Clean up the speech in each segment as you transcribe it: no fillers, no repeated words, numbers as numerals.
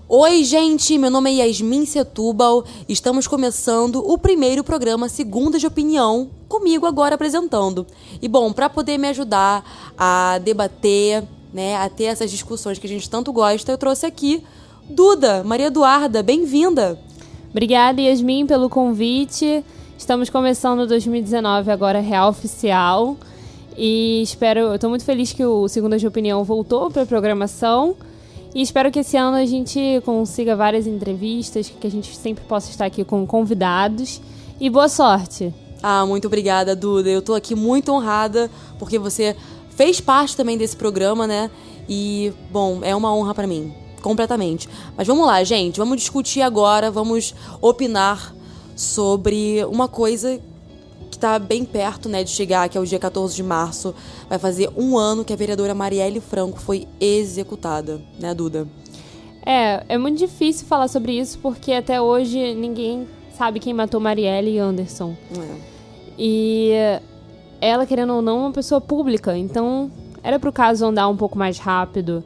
Oi, gente, meu nome é Yasmin Setúbal. Estamos começando o primeiro programa Segundas de Opinião, comigo agora apresentando. E bom, para poder me ajudar a debater, né, a ter essas discussões que a gente tanto gosta, eu trouxe aqui Duda, Maria Eduarda, bem-vinda. Obrigada, Yasmin, pelo convite. Estamos começando 2019 agora real oficial e eu estou muito feliz que o Segundas de Opinião voltou para a programação. E espero que esse ano a gente consiga várias entrevistas, que a gente sempre possa estar aqui com convidados. E boa sorte! Muito obrigada, Duda. Eu tô aqui muito honrada, porque você fez parte também desse programa, né? E, bom, é uma honra pra mim, completamente. Mas vamos lá, gente. Vamos discutir agora, vamos opinar sobre uma coisa que tá bem perto, né, de chegar, que é o dia 14 de março. Vai fazer um ano que a vereadora Marielle Franco foi executada, né, Duda? É muito difícil falar sobre isso, porque até hoje ninguém sabe quem matou Marielle Anderson. E ela, querendo ou não, é uma pessoa pública, então era pro caso andar um pouco mais rápido,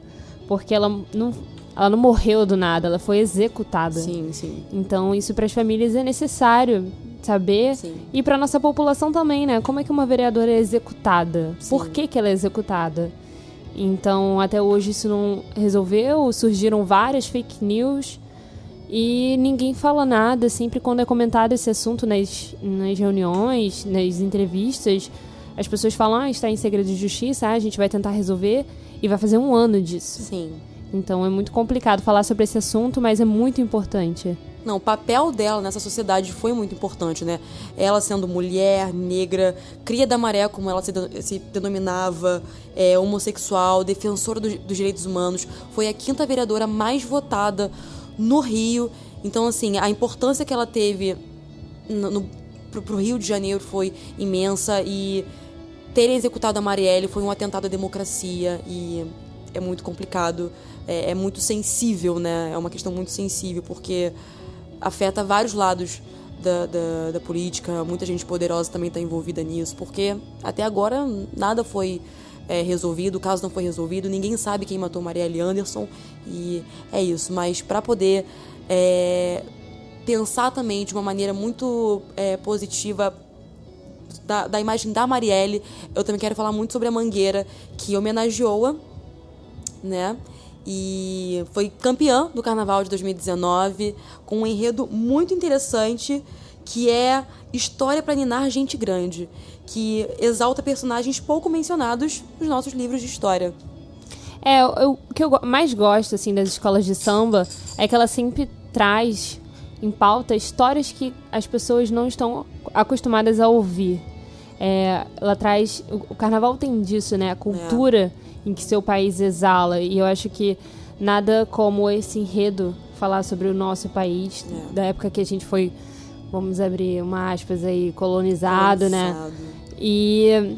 porque ela não morreu do nada, ela foi executada. Sim, sim. Então isso para as famílias é necessário saber. Sim. E para nossa população também, né? Como é que uma vereadora é executada? Sim. Por que ela é executada? Então, até hoje isso não resolveu, surgiram várias fake news e ninguém fala nada. Sempre quando é comentado esse assunto nas reuniões, nas entrevistas, as pessoas falam, está em segredo de justiça, a gente vai tentar resolver, e vai fazer um ano disso. Sim. Então é muito complicado falar sobre esse assunto, mas é muito importante. Não, o papel dela nessa sociedade foi muito importante, né? Ela sendo mulher, negra, cria da maré, como ela se denominava, homossexual, defensora dos direitos humanos, foi a 5ª vereadora mais votada no Rio. Então, assim, a importância que ela teve pro Rio de Janeiro foi imensa, e terem executado a Marielle foi um atentado à democracia, e é muito complicado, é muito sensível, né? É uma questão muito sensível, porque afeta vários lados da política. Muita gente poderosa também está envolvida nisso, porque até agora nada foi resolvido, o caso não foi resolvido, ninguém sabe quem matou Marielle Anderson, e é isso. Mas para poder pensar também de uma maneira muito positiva da imagem da Marielle, eu também quero falar muito sobre a Mangueira, que homenageou-a, né? E foi campeã do Carnaval de 2019, com um enredo muito interessante, que é História para Ninar Gente Grande, que exalta personagens pouco mencionados nos nossos livros de história. O que eu mais gosto, assim, das escolas de samba é que ela sempre traz em pauta histórias que as pessoas não estão acostumadas a ouvir. Ela traz... O Carnaval tem disso, né? A cultura em que seu país exala. E eu acho que nada como esse enredo falar sobre o nosso país, da época que a gente foi, vamos abrir uma aspas aí, colonizado, né? E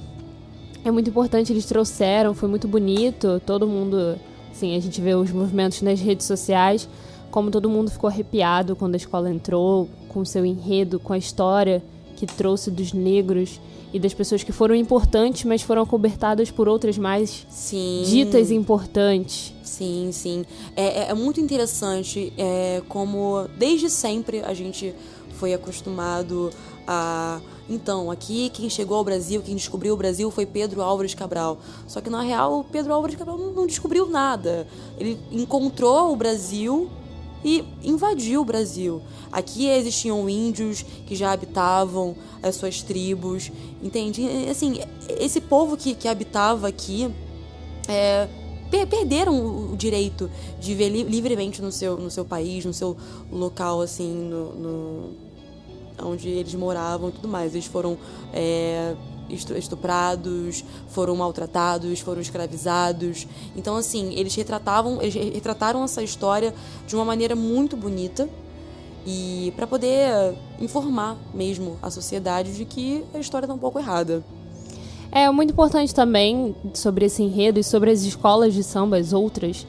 é muito importante, eles trouxeram, foi muito bonito. Todo mundo, assim, a gente vê os movimentos nas redes sociais, como todo mundo ficou arrepiado quando a escola entrou, com o seu enredo, com a história que trouxe dos negros e das pessoas que foram importantes, mas foram acobertadas por outras mais ditas importantes. Sim, sim. É muito interessante como desde sempre a gente foi acostumado a... Então, aqui quem chegou ao Brasil, quem descobriu o Brasil foi Pedro Álvares Cabral. Só que na real, Pedro Álvares Cabral não descobriu nada. Ele encontrou o Brasil e invadiu o Brasil. Aqui existiam índios que já habitavam as suas tribos, entende? Assim, esse povo que habitava aqui perderam o direito de viver livremente no seu país, no seu local, assim, onde eles moravam e tudo mais. Eles foram estuprados, foram maltratados, foram escravizados. Então, assim, eles retrataram essa história de uma maneira muito bonita, e para poder informar mesmo a sociedade de que a história está um pouco errada. É muito importante também sobre esse enredo e sobre as escolas de samba, as outras,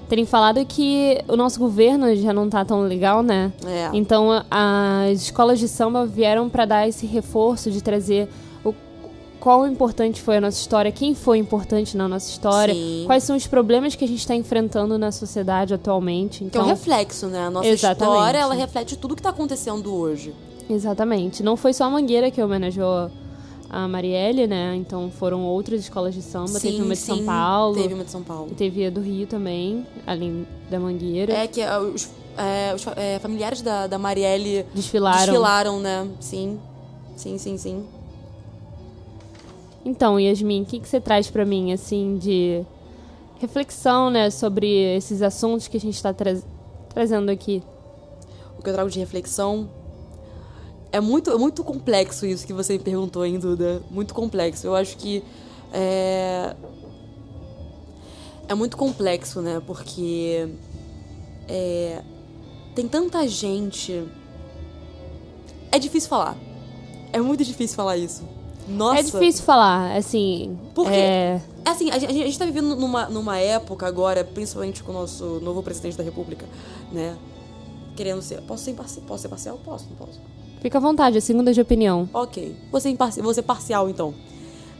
terem falado que o nosso governo já não tá tão legal, né? Então as escolas de samba vieram para dar esse reforço de trazer qual importante foi a nossa história, quem foi importante na nossa história, Sim. quais são os problemas que a gente está enfrentando na sociedade atualmente. Então, Que é um reflexo, né? A nossa Exatamente. história, ela reflete tudo que tá acontecendo hoje. Exatamente. Não foi só a Mangueira que homenageou a Marielle, né? Então foram outras escolas de samba. Teve uma de São Paulo. Teve uma de São Paulo. E teve a do Rio também, além da Mangueira. Os familiares da Marielle Desfilaram. né? Sim. Sim. Então, Yasmin, o que você traz pra mim, assim, de reflexão, né? Sobre esses assuntos que a gente tá trazendo aqui. O que eu trago de reflexão é muito complexo isso que você me perguntou, hein, Duda? Muito complexo. Eu acho que é muito complexo, né? Porque tem tanta gente... É difícil falar. É muito difícil falar isso. Nossa. É difícil falar, assim... Porque, assim, a gente tá vivendo numa época agora, principalmente com o nosso novo presidente da República, né? Querendo ser... Posso ser parcial? Posso, não posso? Fica à vontade, é segunda de opinião. Ok. Vou ser parcial, então.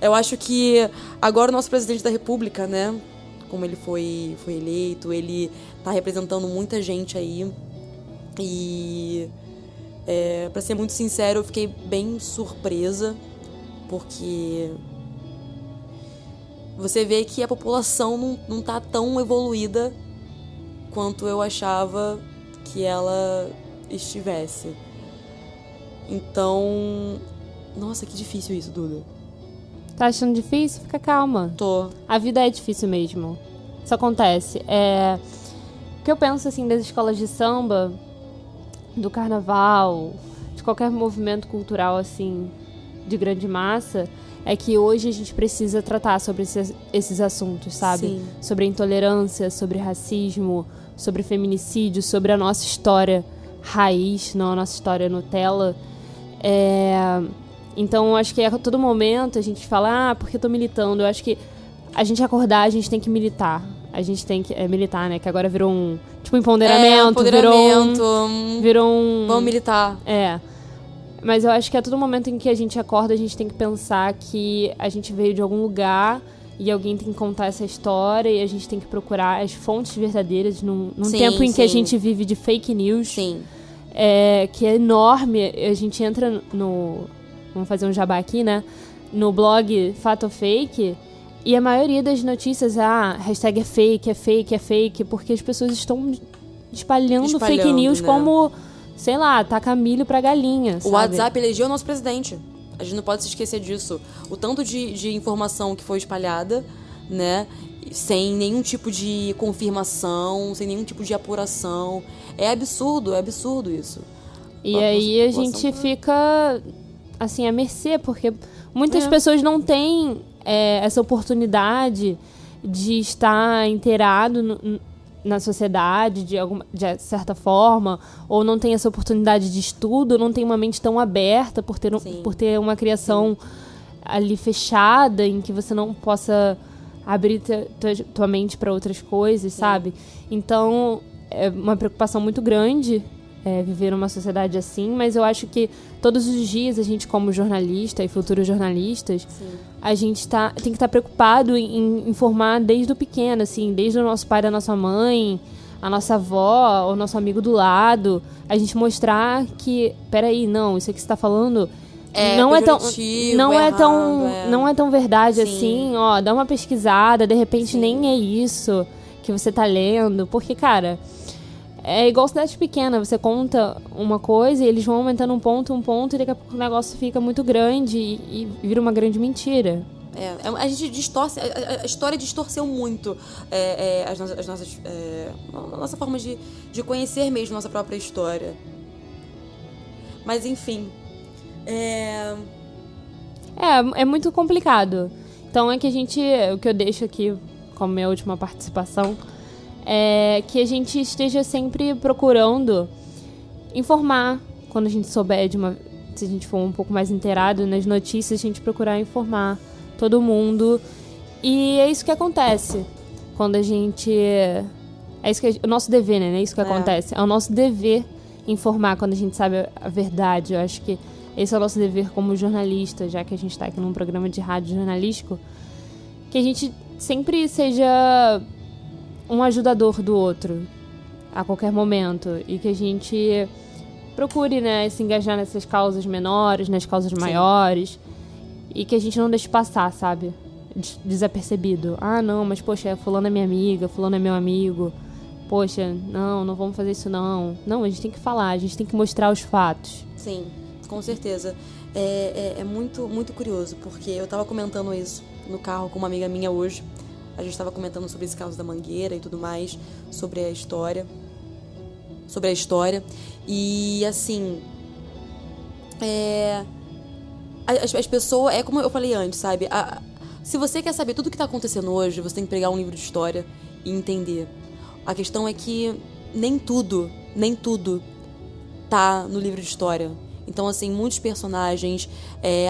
Eu acho que agora o nosso presidente da República, né? Como ele foi eleito, ele tá representando muita gente aí. E... pra ser muito sincero, eu fiquei bem surpresa. Porque você vê que a população não tá tão evoluída quanto eu achava que ela estivesse. Então... Nossa, que difícil isso, Duda. Tá achando difícil? Fica calma. Tô. A vida é difícil mesmo. Isso acontece. O que eu penso, assim, das escolas de samba, do carnaval, de qualquer movimento cultural, assim... de grande massa, é que hoje a gente precisa tratar sobre esses assuntos, sabe? Sim. Sobre a intolerância, sobre racismo, sobre feminicídio, sobre a nossa história raiz, não a nossa história Nutella. Então, eu acho que a todo momento a gente fala, porque eu tô militando. Eu acho que a gente acordar, a gente tem que militar. A gente tem que militar, né? Que agora virou um... Tipo, empoderamento. Virou um... Vamos militar. Mas eu acho que a todo momento em que a gente acorda, a gente tem que pensar que a gente veio de algum lugar e alguém tem que contar essa história e a gente tem que procurar as fontes verdadeiras num tempo em que a gente vive de fake news. Sim. Que é enorme. A gente entra no... Vamos fazer um jabá aqui, né? No blog Fato ou Fake e a maioria das notícias hashtag é fake, porque as pessoas estão espalhando fake news, né? Como... Sei lá, taca milho pra galinha, sabe? O WhatsApp elegeu o nosso presidente. A gente não pode se esquecer disso. O tanto de informação que foi espalhada, né? Sem nenhum tipo de confirmação, sem nenhum tipo de apuração. É absurdo isso. E aí a gente fica, assim, à mercê, porque muitas pessoas não têm essa oportunidade de estar inteirado na sociedade, de certa forma, ou não tem essa oportunidade de estudo, ou não tem uma mente tão aberta por ter uma criação ali fechada, em que você não possa abrir tua mente para outras coisas, sabe? Então, é uma preocupação muito grande viver numa sociedade assim, mas eu acho que todos os dias a gente, como jornalista e futuros jornalistas, a gente tem que estar preocupado em informar desde o pequeno, assim, desde o nosso pai, da nossa mãe, a nossa avó, o nosso amigo do lado, a gente mostrar que, peraí, não, isso aqui que você está falando não é tão verdade assim, ó, dá uma pesquisada, de repente nem é isso que você tá lendo, porque, cara, é igual cidade pequena, você conta uma coisa e eles vão aumentando um ponto, e daqui a pouco o negócio fica muito grande e vira uma grande mentira. A gente distorce, a história distorceu muito a nossa forma de conhecer mesmo nossa própria história. Mas, enfim... É muito complicado. Então, o que eu deixo aqui como minha última participação é que a gente esteja sempre procurando informar quando a gente souber se a gente for um pouco mais inteirado nas notícias, a gente procurar informar todo mundo. E é isso que acontece quando a gente... o nosso dever, né? Não é isso que acontece. É o nosso dever informar quando a gente sabe a verdade. Eu acho que esse é o nosso dever como jornalista, já que a gente está aqui num programa de rádio jornalístico, que a gente sempre seja um ajudador do outro a qualquer momento e que a gente procure, né, se engajar nessas causas menores, nas causas maiores e que a gente não deixe passar, sabe? Desapercebido. Ah, não, mas poxa, fulano é minha amiga, fulano é meu amigo. Poxa, não vamos fazer isso não. Não, a gente tem que falar, a gente tem que mostrar os fatos. Sim, com certeza. É muito, muito curioso, porque eu tava comentando isso no carro com uma amiga minha hoje. A gente tava comentando sobre esse caso da Mangueira e tudo mais, sobre a história. E, assim, as pessoas... É como eu falei antes, sabe? Se você quer saber tudo o que tá acontecendo hoje, você tem que pegar um livro de história e entender. A questão é que nem tudo tá no livro de história. Então, assim, muitos personagens,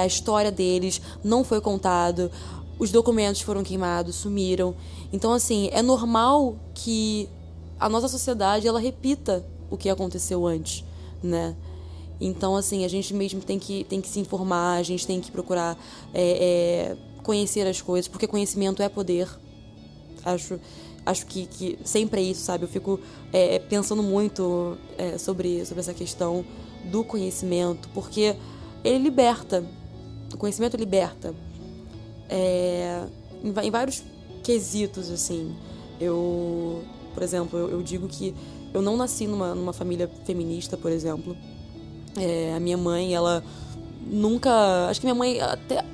a história deles não foi contada, os documentos foram queimados, sumiram. Então, assim, é normal que a nossa sociedade, ela repita o que aconteceu antes, né? Então, assim, a gente mesmo tem que se informar, a gente tem que procurar conhecer as coisas, porque conhecimento é poder. Acho que sempre é isso, sabe? Eu fico pensando muito sobre essa questão do conhecimento, porque ele liberta. O conhecimento liberta. Em vários quesitos, assim. Por exemplo, eu digo que eu não nasci numa família feminista, por exemplo. A minha mãe, ela nunca... Acho que minha mãe, até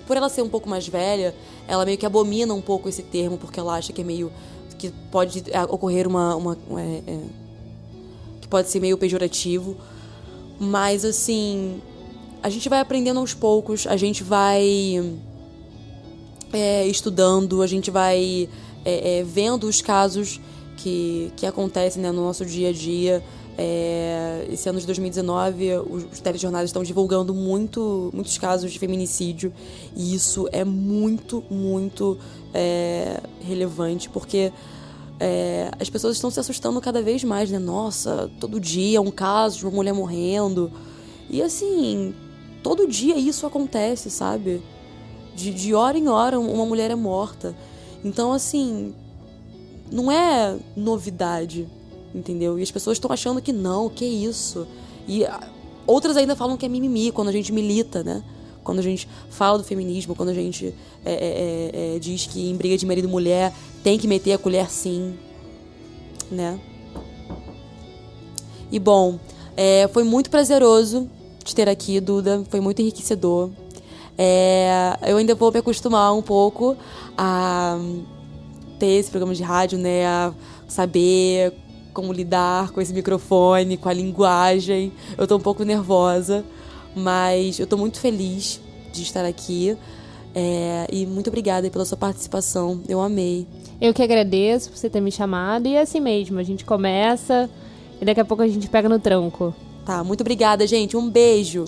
por ela ser um pouco mais velha, ela meio que abomina um pouco esse termo, porque ela acha que é meio... que pode ocorrer que pode ser meio pejorativo. Mas, assim, a gente vai aprendendo aos poucos, a gente vai estudando, a gente vai vendo os casos que acontecem, né, no nosso dia a dia. Esse ano de 2019, os telejornais estão divulgando muitos casos de feminicídio, e isso é muito, muito relevante, porque as pessoas estão se assustando cada vez mais, né? Nossa, todo dia um caso de uma mulher morrendo. E assim, todo dia isso acontece, sabe? De hora em hora uma mulher é morta. Então, assim, não é novidade, entendeu? E as pessoas estão achando que não, que isso. E outras ainda falam que é mimimi quando a gente milita, né? Quando a gente fala do feminismo, quando a gente diz que em briga de marido e mulher tem que meter a colher sim, né? E bom, foi muito prazeroso te ter aqui, Duda, foi muito enriquecedor. Eu ainda vou me acostumar um pouco a ter esse programa de rádio, né? A saber como lidar com esse microfone, com a linguagem. Eu tô um pouco nervosa, mas eu tô muito feliz de estar aqui. E muito obrigada pela sua participação. Eu amei. Eu que agradeço por você ter me chamado. E é assim mesmo, a gente começa e daqui a pouco a gente pega no tranco. Tá, muito obrigada, gente. Um beijo.